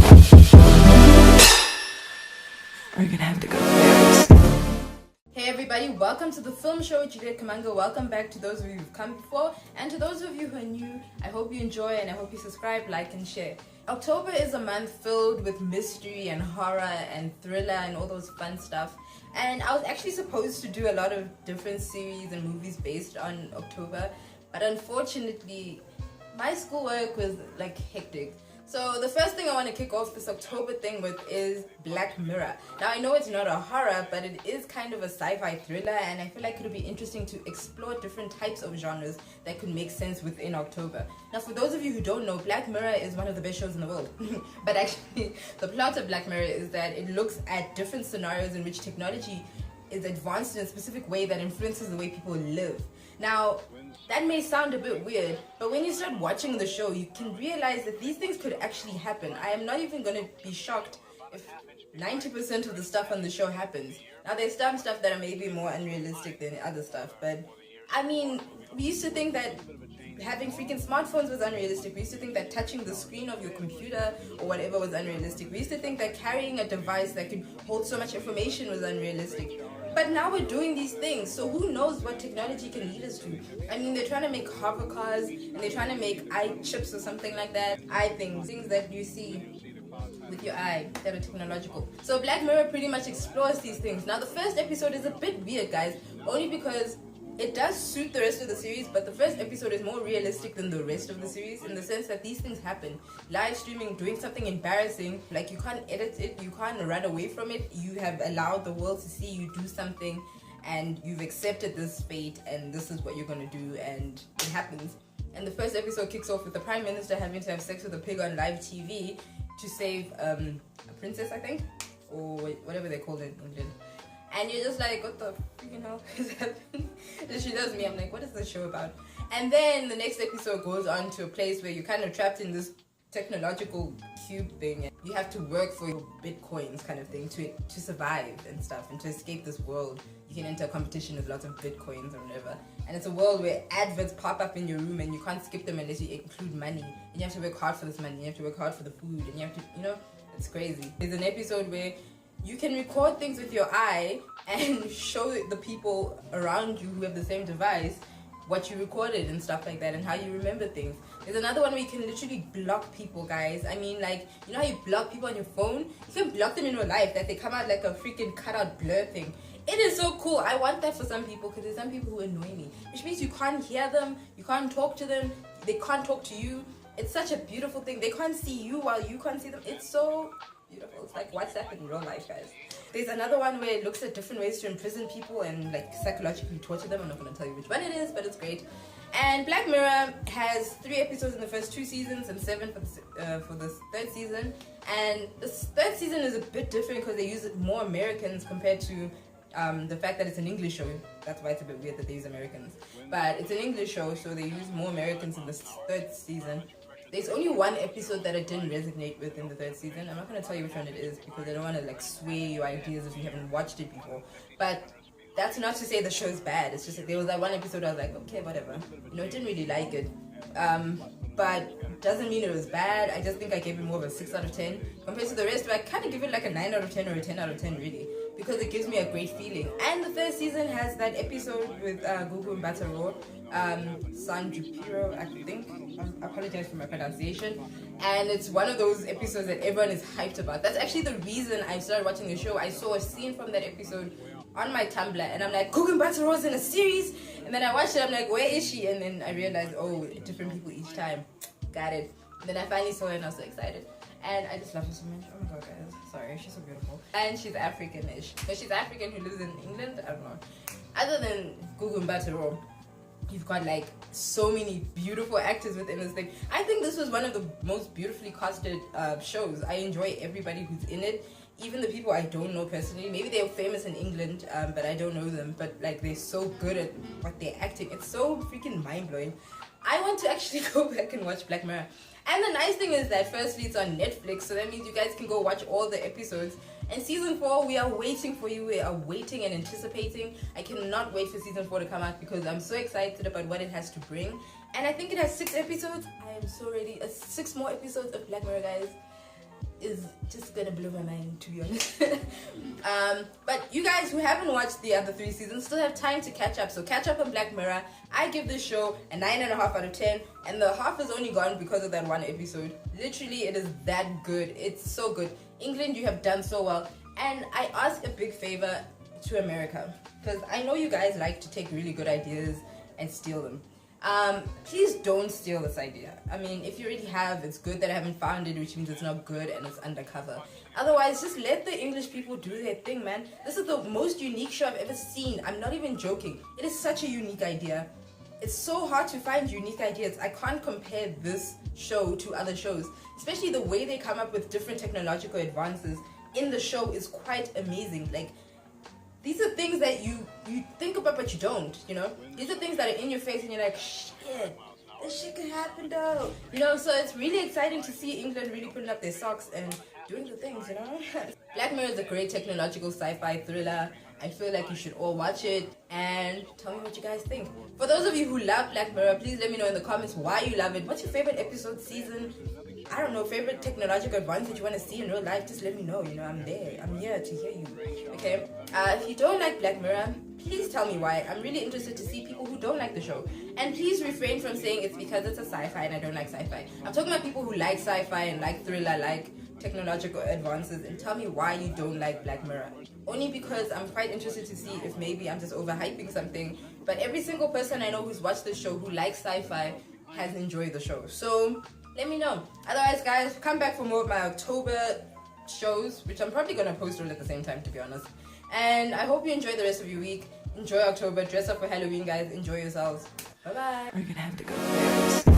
We're gonna have to go upstairs. Hey everybody, welcome to the film show with Juliet, Kamanga. Welcome back to those of you who've come before, and to those of you who are new. I hope you enjoy and I hope you subscribe, like and share. October is a month filled with mystery and horror and thriller and all those fun stuff. And I was actually supposed to do a lot of different series and movies based on October, but unfortunately my schoolwork was like hectic. So the first thing I want to kick off this October thing with is Black Mirror. Now I know it's not a horror, but it is kind of a sci-fi thriller, and I feel like it would be interesting to explore different types of genres that could make sense within October. Now for those of you who don't know, Black Mirror is one of the best shows in the world. But actually, the plot of Black Mirror is that it looks at different scenarios in which technology is advanced in a specific way that influences the way people live. Now, that may sound a bit weird, but when you start watching the show, you can realize that these things could actually happen. I am not even going to be shocked if 90% of the stuff on the show happens. Now, there's some stuff that are maybe more unrealistic than other stuff, but I mean, we used to think that having freaking smartphones was unrealistic. We used to think that touching the screen of your computer or whatever was unrealistic. We used to think that carrying a device that could hold so much information was unrealistic. But now we're doing these things, so who knows what technology can lead us to? I mean, they're trying to make hover cars, and they're trying to make eye chips or something like that. Eye things that you see with your eye that are technological. So Black Mirror pretty much explores these things. Now the first episode is a bit weird, guys, only because it does suit the rest of the series, but the first episode is more realistic than the rest of the series in the sense that these things happen. Live streaming, doing something embarrassing, like you can't edit it, you can't run away from it. You have allowed the world to see you do something and you've accepted this fate and this is what you're going to do, and it happens. And the first episode kicks off with the Prime Minister having to have sex with a pig on live TV to save a princess, I think, or whatever they call it in England. And you're just like, what the freaking hell is happening? And she does me, I'm like, what is this show about? And then the next episode goes on to a place where you're kind of trapped in this technological cube thing, and you have to work for your bitcoins kind of thing to survive and stuff, and to escape this world. You can enter a competition with lots of bitcoins or whatever, and it's a world where adverts pop up in your room and you can't skip them unless you include money, and you have to work hard for this money, you have to work hard for the food, and you have to, it's crazy. There's an episode where you can record things with your eye and show the people around you who have the same device what you recorded and stuff like that, and how you remember things. There's another one where you can literally block people, guys. I mean, like, you know how you block people on your phone? You can block them in real life, that they come out like a freaking cutout blur thing. It is so cool. I want that for some people, because there's some people who annoy me, which means you can't hear them, you can't talk to them, they can't talk to you. It's such a beautiful thing. They can't see you while you can't see them. It's so beautiful. It's like WhatsApp in real life, guys. There's another one where it looks at different ways to imprison people and like psychologically torture them. I'm not going to tell you which one it is, but it's great. And Black Mirror has 3 episodes in the first 2 seasons and 7 for the third season. And the third season is a bit different because they use more Americans compared to the fact that it's an English show. That's why it's a bit weird that they use Americans. But it's an English show, so they use more Americans in the third season. There's only one episode that I didn't resonate with in the third season. I'm not going to tell you which one it is because I don't want to like sway your ideas if you haven't watched it before. But that's not to say the show's bad. It's just that there was that one episode I was like, okay, whatever. I didn't really like it. But doesn't mean it was bad. I just think I gave it more of a 6 out of 10 compared to the rest. But I kind of give it like a 9 out of 10 or a 10 out of 10 really, because it gives me a great feeling. And the third season has that episode with Mbatha-Raw, Sanjupiro, I think. I apologize for my pronunciation. And it's one of those episodes that everyone is hyped about. That's actually the reason I started watching the show. I saw a scene from that episode on my Tumblr, and I'm like, Mbatha-Raw's in a series. And then I watched it, I'm like, where is she? And then I realized, oh, different people each time. Got it. And then I finally saw her and I was so excited. And I just love her so much. Oh my god, guys. Sorry, she's so beautiful. And she's African-ish. But she's African who lives in England. I don't know. Other than Mbatha-Raw, you've got like so many beautiful actors within this thing. I think this was one of the most beautifully casted shows. I enjoy everybody who's in it. Even the people I don't know personally. Maybe they're famous in England, but I don't know them. But like, they're so good at what they're acting. It's so freaking mind-blowing. I want to actually go back and watch Black Mirror. And the nice thing is that firstly it's on Netflix, so that means you guys can go watch all the episodes. And season 4, we are waiting for you. We are waiting and anticipating. I cannot wait for season 4 to come out because I'm so excited about what it has to bring. And I think it has 6 episodes. I am so ready. 6 more episodes of Black Mirror, guys. is just gonna blow my mind, to be honest. But you guys who haven't watched the other 3 seasons still have time to catch up. So catch up on Black Mirror. I give this show a 9.5 out of 10, and the half is only gone because of that one episode. Literally, it is that good. It's so good. England, you have done so well. And I ask a big favor to America, because I know you guys like to take really good ideas and steal them. Please don't steal this idea. I mean, if you already have, it's good that I haven't found it, which means it's not good and it's undercover. Otherwise, just let the English people do their thing, man. This is the most unique show I've ever seen. I'm not even joking. It is such a unique idea. It's so hard to find unique ideas. I can't compare this show to other shows, especially the way they come up with different technological advances in the show is quite amazing. Like, these are things that you think about but you don't, you know? These are things that are in your face and you're like, shit, this shit could happen though. You know, so it's really exciting to see England really putting up their socks and doing the things, you know? Black Mirror is a great technological sci-fi thriller. I feel like you should all watch it and tell me what you guys think. For those of you who love Black Mirror, please let me know in the comments why you love it. What's your favorite episode, season? I don't know, favorite technological advance that you want to see in real life, just let me know, you know, I'm there. I'm here to hear you, okay? If you don't like Black Mirror, please tell me why. I'm really interested to see people who don't like the show. And please refrain from saying it's because it's a sci-fi and I don't like sci-fi. I'm talking about people who like sci-fi and like thriller, like technological advances, and tell me why you don't like Black Mirror. Only because I'm quite interested to see if maybe I'm just overhyping something. But every single person I know who's watched this show who likes sci-fi has enjoyed the show. So let me know. Otherwise, guys, come back for more of my October shows, which I'm probably going to post all at the same time, to be honest. And I hope you enjoy the rest of your week. Enjoy October. Dress up for Halloween, guys. Enjoy yourselves. Bye-bye. We're gonna have to go there.